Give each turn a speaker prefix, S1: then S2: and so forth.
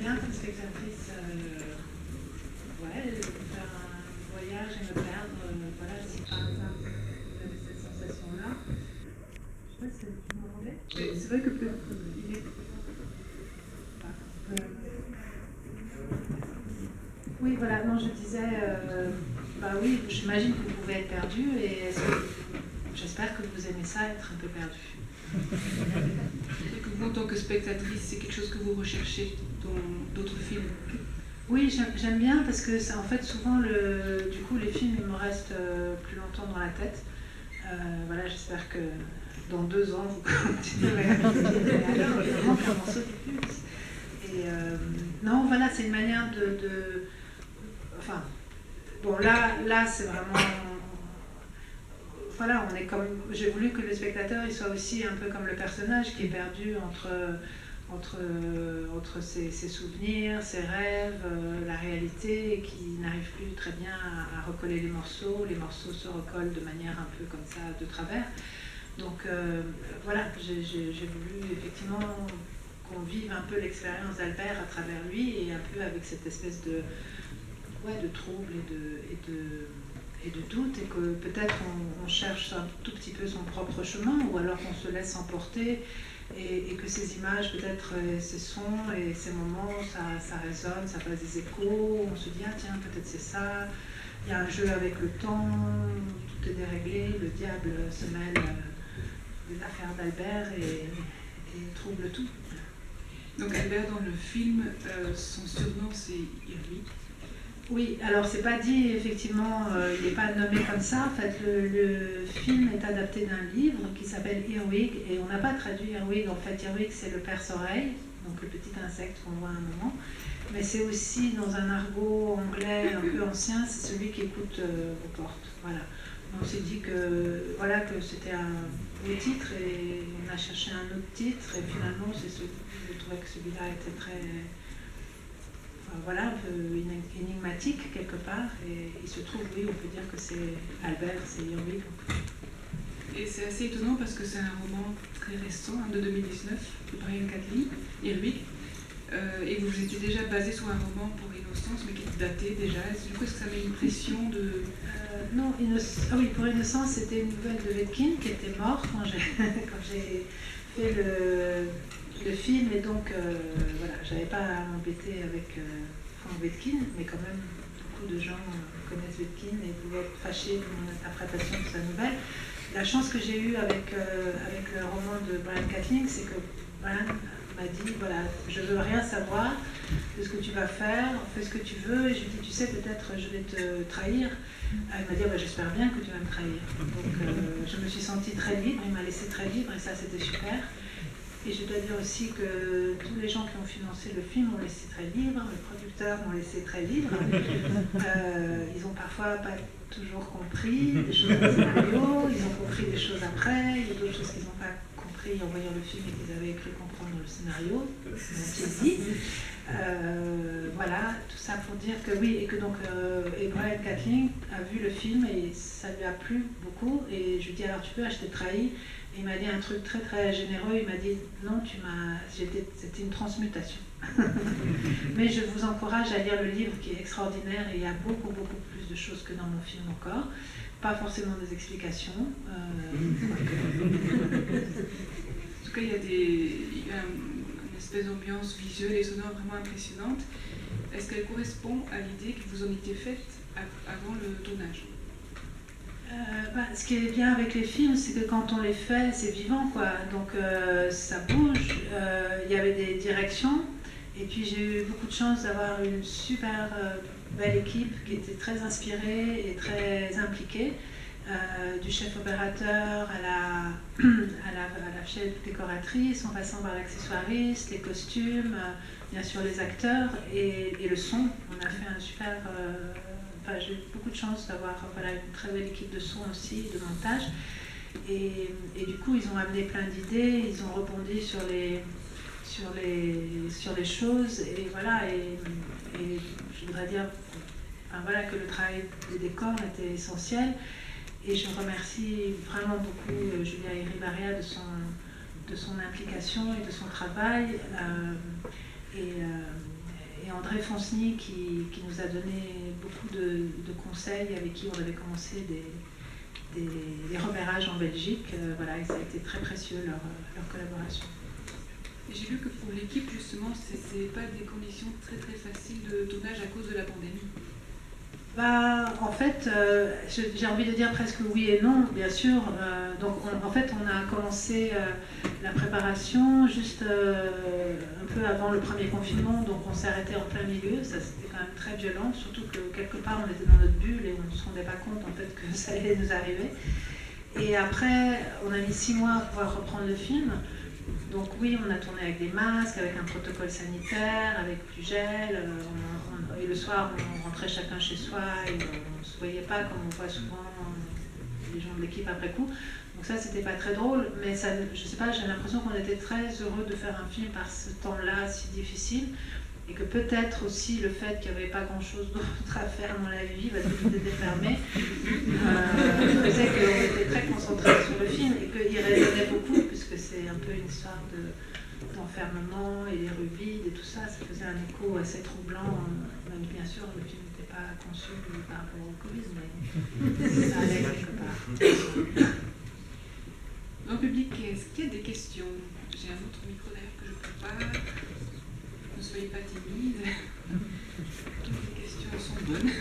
S1: bien comme spectatrice faire un voyage et me perdre. Voilà, si par exemple vous avez cette sensation-là. Je sais pas si vous m'entendez. C'est vrai que peut-être il est. Oui, voilà, non, je disais, oui, j'imagine que vous pouvez être perdu et j'espère que vous aimez ça, être un peu perdu.
S2: Et que vous, en tant que spectatrice, c'est quelque chose que vous recherchez dans d'autres films?
S1: Oui, j'aime bien parce que en fait souvent du coup les films ils me restent plus longtemps dans la tête. Voilà, j'espère que dans 2 ans vous continuerez à alors il manque un morceau de plus. Et non, voilà, c'est une manière enfin, bon là c'est vraiment voilà, on est comme j'ai voulu que le spectateur il soit aussi un peu comme le personnage qui est perdu entre ses souvenirs, ses rêves, la réalité, et qui n'arrive plus très bien à recoller les morceaux se recollent de manière un peu comme ça, de travers. Donc voilà, j'ai voulu effectivement qu'on vive un peu l'expérience d'Albert à travers lui, et un peu avec cette espèce de trouble et de doute, et que peut-être on cherche un tout petit peu son propre chemin, ou alors qu'on se laisse emporter, et que ces images, peut-être ces sons et ces moments, ça résonne, ça passe des échos, on se dit, ah tiens, peut-être c'est ça, il y a un jeu avec le temps, tout est déréglé, le diable se mêle des affaires d'Albert et trouble tout.
S2: Donc Albert, dans le film, son surnom c'est Irving.
S1: Oui, alors c'est pas dit, effectivement, il n'est pas nommé comme ça. En fait, le film est adapté d'un livre qui s'appelle Earwig, et on n'a pas traduit Earwig. En fait, Earwig, c'est le perce-oreille, donc le petit insecte qu'on voit à un moment. Mais c'est aussi, dans un argot anglais un peu ancien, c'est celui qui écoute aux portes. Voilà. On s'est dit que, voilà, que c'était un beau titre, et on a cherché un autre titre, et finalement, je trouvais que celui-là était très... voilà, un peu énigmatique quelque part, et il se trouve, oui, on peut dire que c'est Albert, c'est Irving.
S2: Et c'est assez étonnant parce que c'est un roman très récent, de 2019, de Brian Catley, Irving, et vous étiez déjà basé sur un roman pour Innocence, mais qui est daté déjà. Du coup, est-ce que ça met une pression de...
S1: Non, oui, pour Innocence, c'était une nouvelle de Wedkin qui était mort quand j'ai fait le film, et donc voilà, j'avais pas à m'embêter avec Frank Wedkin, mais quand même beaucoup de gens connaissent Wedkin et pouvaient être fâchés de mon interprétation de sa nouvelle. La chance que j'ai eue avec le roman de Brian Catling, c'est que Brian m'a dit, voilà, je veux rien savoir de ce que tu vas faire, fais ce que tu veux. Et je lui ai dit, tu sais, peut-être je vais te trahir. Elle m'a dit, j'espère bien que tu vas me trahir. Donc je me suis sentie très libre, il m'a laissé très libre, et ça c'était super. Et je dois dire aussi que tous les gens qui ont financé le film m'ont laissé très libre, les producteurs m'ont laissé très libre. Ils ont parfois pas toujours compris des choses dans le scénario, ils ont compris des choses après, il y a d'autres choses qu'ils n'ont pas compris en voyant le film et qu'ils avaient cru comprendre dans le scénario, c'est dit. Voilà, tout ça pour dire que oui, et que donc Brian Catling a vu le film et ça lui a plu beaucoup, et je lui ai dit, alors tu peux acheter Trahi. Il m'a dit un truc très très généreux, il m'a dit non, c'était une transmutation. Mais je vous encourage à lire le livre qui est extraordinaire, et il y a beaucoup beaucoup plus de choses que dans mon film encore. Pas forcément des explications.
S2: En tout cas, il y a une espèce d'ambiance visuelle et sonore vraiment impressionnante. Est-ce qu'elle correspond à l'idée que vous en étiez faite avant le tournage?
S1: Ce qui est bien avec les films, c'est que quand on les fait, c'est vivant, quoi. Donc ça bouge. Il y avait des directions, et puis j'ai eu beaucoup de chance d'avoir une super belle équipe qui était très inspirée et très impliquée, du chef opérateur à la chef décoratrice, en passant par l'accessoiriste, les costumes, bien sûr les acteurs et le son. On a fait un super... j'ai eu beaucoup de chance d'avoir une très belle équipe de son aussi, de montage. Et du coup, ils ont amené plein d'idées, ils ont rebondi sur les choses. Et voilà, et je voudrais dire que le travail des décors était essentiel. Et je remercie vraiment beaucoup Julia Iribarria de son implication et de son travail. André Fonceny qui nous a donné beaucoup de conseils, avec qui on avait commencé des repérages en Belgique. Voilà, et ça a été très précieux leur collaboration.
S2: Et j'ai lu que pour l'équipe, justement, c'était pas des conditions très très faciles de tournage à cause de la pandémie.
S1: Bah, en fait, j'ai envie de dire presque oui et non, bien sûr. Donc, en fait, on a commencé la préparation juste un peu avant le premier confinement, donc on s'est arrêté en plein milieu. Ça, c'était quand même très violent, surtout que quelque part, on était dans notre bulle et on ne se rendait pas compte, en fait, que ça allait nous arriver. Et après, on a mis 6 mois à pouvoir reprendre le film. Donc oui, on a tourné avec des masques, avec un protocole sanitaire, avec du gel. Et le soir, on rentrait chacun chez soi et on ne se voyait pas comme on voit souvent les gens de l'équipe après coup. Donc ça, c'était pas très drôle, mais ça, je sais pas, j'ai l'impression qu'on était très heureux de faire un film par ce temps-là si difficile. Et que peut-être aussi le fait qu'il n'y avait pas grand-chose d'autre à faire dans la vie, parce que tout était fermé, faisait qu'on était très concentrés sur le film et qu'il résonnait beaucoup, puisque c'est un peu une histoire d'enfermement et les rues vides et tout ça. Ça faisait un écho assez troublant, même bien sûr le film n'était pas conçu par rapport au Covid, mais ça allait quelque part.
S2: Dans le public, est-ce qu'il y a des questions? J'ai un autre micro d'ailleurs que je prépare. Ne soyez pas timide. Toutes les questions sont bonnes.